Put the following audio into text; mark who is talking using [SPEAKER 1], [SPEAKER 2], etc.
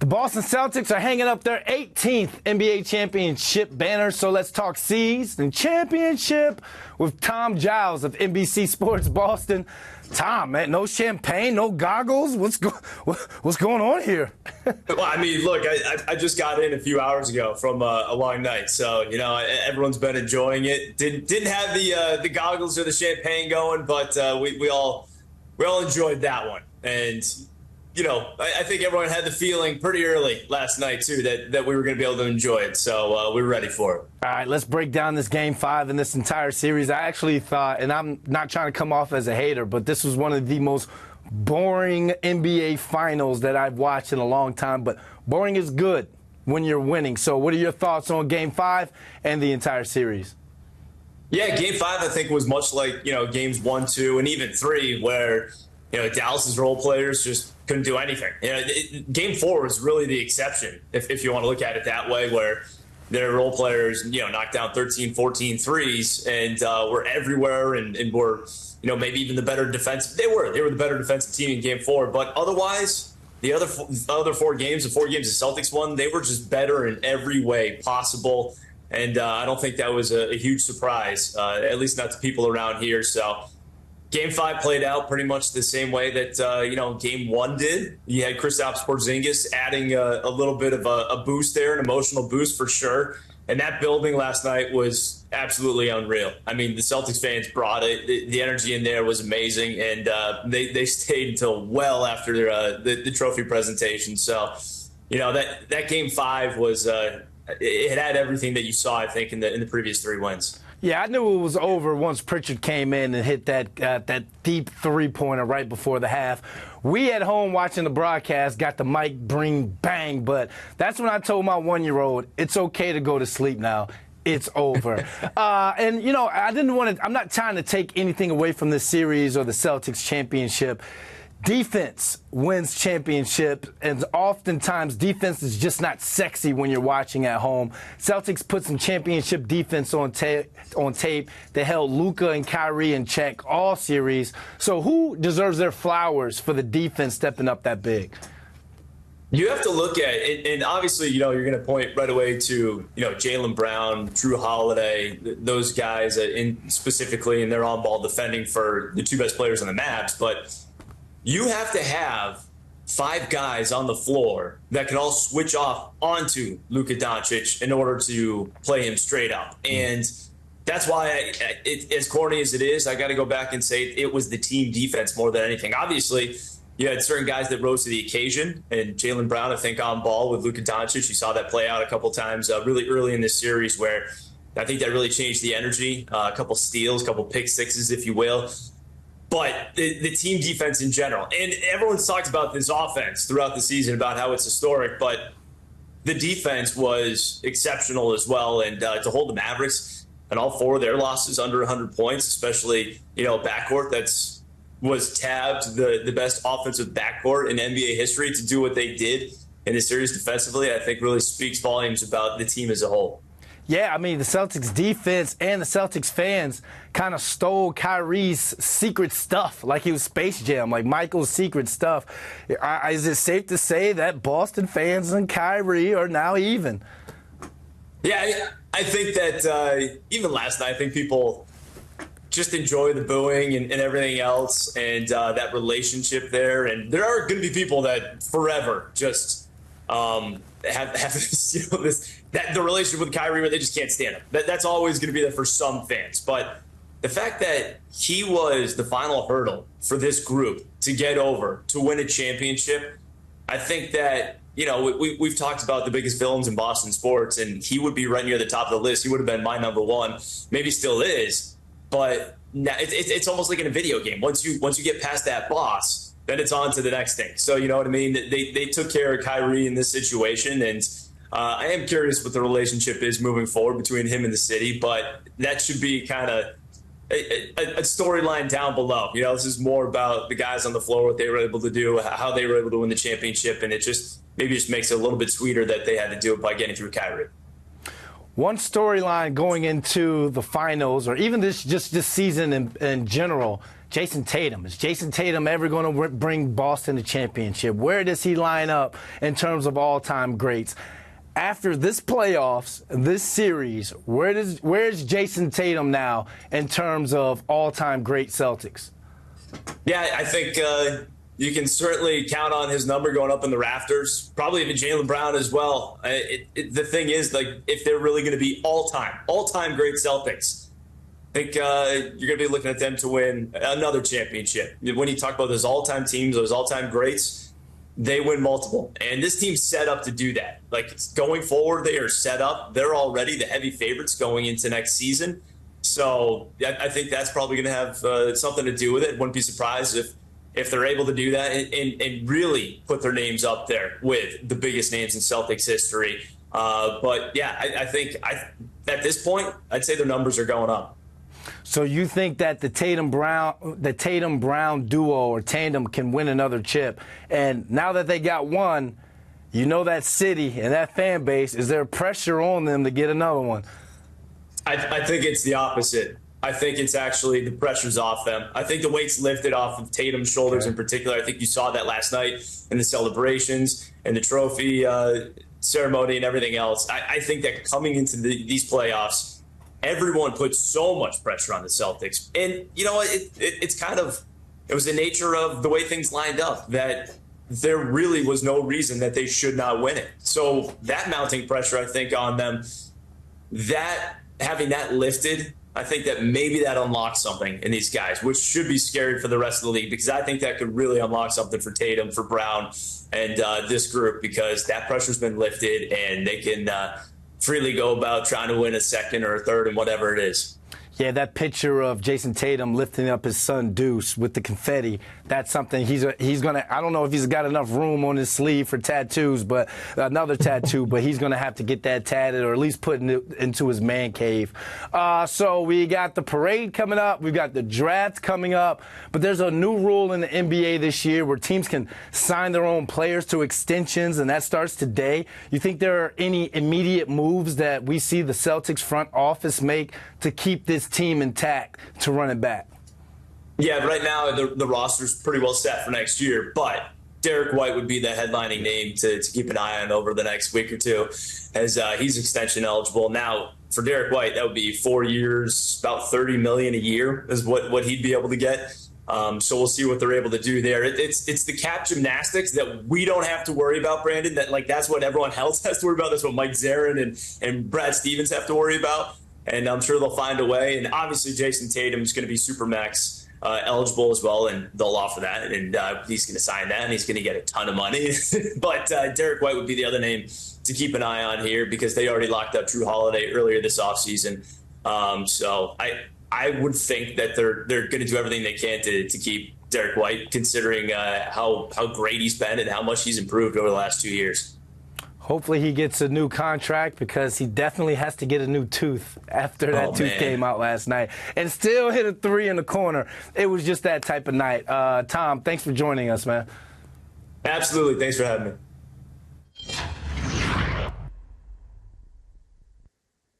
[SPEAKER 1] The Boston Celtics are hanging up their 18th NBA championship banner, so let's talk C's and championship with Tom Giles of NBC Sports Boston. Tom, man, no champagne, no goggles. What's going on here?
[SPEAKER 2] Well, I mean, look, I just got in a few hours ago from a long night, so everyone's been enjoying it. Didn't have the goggles or the champagne going, but we all enjoyed that one. And I think everyone had the feeling pretty early last night, too, that we were going to be able to enjoy it. So we were ready for it.
[SPEAKER 1] All right, let's break down this Game 5 and this entire series. I actually thought, and I'm not trying to come off as a hater, but this was one of the most boring NBA finals that I've watched in a long time. But boring is good when you're winning. So what are your thoughts on Game 5 and the entire series?
[SPEAKER 2] Yeah, Game 5, I think, was much like, Games 1, 2, and even 3, where Dallas's role players just couldn't do anything. Game 4 was really the exception, if you want to look at it that way, where their role players, knocked down 13, 14 threes and were everywhere and were, maybe even the better defense. They were the better defensive team in Game 4. But otherwise, the other four games, the Celtics won, they were just better in every way possible. And I don't think that was a huge surprise, at least not to people around here. So Game 5 played out pretty much the same way that, Game 1 did. You had Kristaps Porzingis adding a little bit of a boost there, an emotional boost for sure. And that building last night was absolutely unreal. I mean, the Celtics fans brought it. The energy in there was amazing. And they stayed until well after the trophy presentation. So, that Game 5 was it had everything that you saw, I think, in the previous 3 wins.
[SPEAKER 1] Yeah, I knew it was over once Pritchard came in and hit that deep three-pointer right before the half. We at home watching the broadcast got the mic bring bang, but that's when I told my 1-year-old, it's okay to go to sleep now. It's over. And, I'm not trying to take anything away from this series or the Celtics championship. Defense wins championship, and oftentimes defense is just not sexy when you're watching at home. Celtics put some championship defense on tape. They held Luka and Kyrie in check all series. So who deserves their flowers for the defense stepping up that big?
[SPEAKER 2] You have to look at it, and obviously, you're going to point right away to, Jaylen Brown, Drew Holiday, those guys specifically, and they're on ball defending for the 2 best players on the Mavs. But you have to have 5 guys on the floor that can all switch off onto Luka Doncic in order to play him straight up. And that's why, as corny as it is, I got to go back and say it was the team defense more than anything. Obviously, you had certain guys that rose to the occasion, and Jaylen Brown, I think, on ball with Luka Doncic. You saw that play out a couple times really early in this series, where I think that really changed the energy. A couple steals, a couple pick sixes, if you will. But the team defense in general, and everyone's talked about this offense throughout the season about how it's historic, but the defense was exceptional as well. And to hold the Mavericks and all 4 of their losses under 100 points, especially, backcourt was tabbed the best offensive backcourt in NBA history, to do what they did in the series defensively, I think really speaks volumes about the team as a whole.
[SPEAKER 1] Yeah, I mean, the Celtics defense and the Celtics fans kind of stole Kyrie's secret stuff, like he was Space Jam, like Michael's secret stuff. Is it safe to say that Boston fans and Kyrie are now even?
[SPEAKER 2] Yeah, I think that even last night, I think people just enjoy the booing and everything else, and that relationship there. And there are going to be people that forever just have this, the relationship with Kyrie where they just can't stand him. That's always going to be there for some fans. But the fact that he was the final hurdle for this group to get over, to win a championship, I think that, we've talked about the biggest villains in Boston sports, and he would be right near the top of the list. He would have been my number 1, maybe still is. But now it's almost like in a video game. Once you get past that boss, then it's on to the next thing. So, you know what I mean? They took care of Kyrie in this situation, and I am curious what the relationship is moving forward between him and the city, but that should be kind of a storyline down below. This is more about the guys on the floor, what they were able to do, how they were able to win the championship, and it just makes it a little bit sweeter that they had to do it by getting through Kyrie.
[SPEAKER 1] One storyline going into the finals, or even this season in general, Jayson Tatum. Is Jayson Tatum ever going to bring Boston a championship? Where does he line up in terms of all-time greats? After this playoffs, this series, where's Jayson Tatum now in terms of all-time great Celtics?
[SPEAKER 2] Yeah, I think you can certainly count on his number going up in the rafters. Probably even Jaylen Brown as well. The thing is, like, if they're really going to be all-time great Celtics, I think you're going to be looking at them to win another championship. When you talk about those all-time teams, those all-time greats, they win multiple. And this team's set up to do that. Like, going forward, they are set up. They're already the heavy favorites going into next season. So I think that's probably going to have something to do with it. Wouldn't be surprised if they're able to do that and really put their names up there with the biggest names in Celtics history. But, yeah, I think at this point, I'd say their numbers are going up.
[SPEAKER 1] So you think that the Tatum-Brown duo or tandem can win another chip? And now that they got one, you know that city and that fan base, is there pressure on them to get another one?
[SPEAKER 2] I think it's the opposite. I think it's actually the pressure's off them. I think the weight's lifted off of Tatum's shoulders in particular. I think you saw that last night in the celebrations and the trophy ceremony and everything else. I think that coming into these playoffs, everyone put so much pressure on the Celtics. And, you know, it was the nature of the way things lined up that there really was no reason that they should not win it. So that mounting pressure, I think, on them, that having that lifted, I think that maybe that unlocks something in these guys, which should be scary for the rest of the league, because I think that could really unlock something for Tatum, for Brown, and this group, because that pressure's been lifted and they can freely go about trying to win a second or a third and whatever it is.
[SPEAKER 1] Yeah, that picture of Jayson Tatum lifting up his son Deuce with the confetti, that's something he's going to, I don't know if he's got enough room on his sleeve for tattoos, but another tattoo, but he's going to have to get that tatted or at least put it into his man cave. So we got the parade coming up. We've got the draft coming up, but there's a new rule in the NBA this year where teams can sign their own players to extensions, and that starts today. You think there are any immediate moves that we see the Celtics front office make to keep this team intact to run it back?
[SPEAKER 2] Yeah, right now the roster's pretty well set for next year, but Derek White would be the headlining name to keep an eye on over the next week or two, as he's extension eligible. Now, for Derek White, that would be 4 years, about $30 million a year is what he'd be able to get. So we'll see what they're able to do there. It's the cap gymnastics that we don't have to worry about, Brandon. That's what everyone else has to worry about. That's what Mike Zarin and Brad Stevens have to worry about. And I'm sure they'll find a way. And obviously, Jayson Tatum is going to be Supermax eligible as well, and they'll offer that. And he's going to sign that, and he's going to get a ton of money. But Derek White would be the other name to keep an eye on here, because they already locked up Drew Holiday earlier this offseason. So I would think that they're going to do everything they can to keep Derek White, considering how great he's been and how much he's improved over the last 2 years.
[SPEAKER 1] Hopefully he gets a new contract, because he definitely has to get a new tooth after that tooth came out last night. And still hit a three in the corner. It was just that type of night. Tom, thanks for joining us, man.
[SPEAKER 2] Absolutely. Thanks for having me.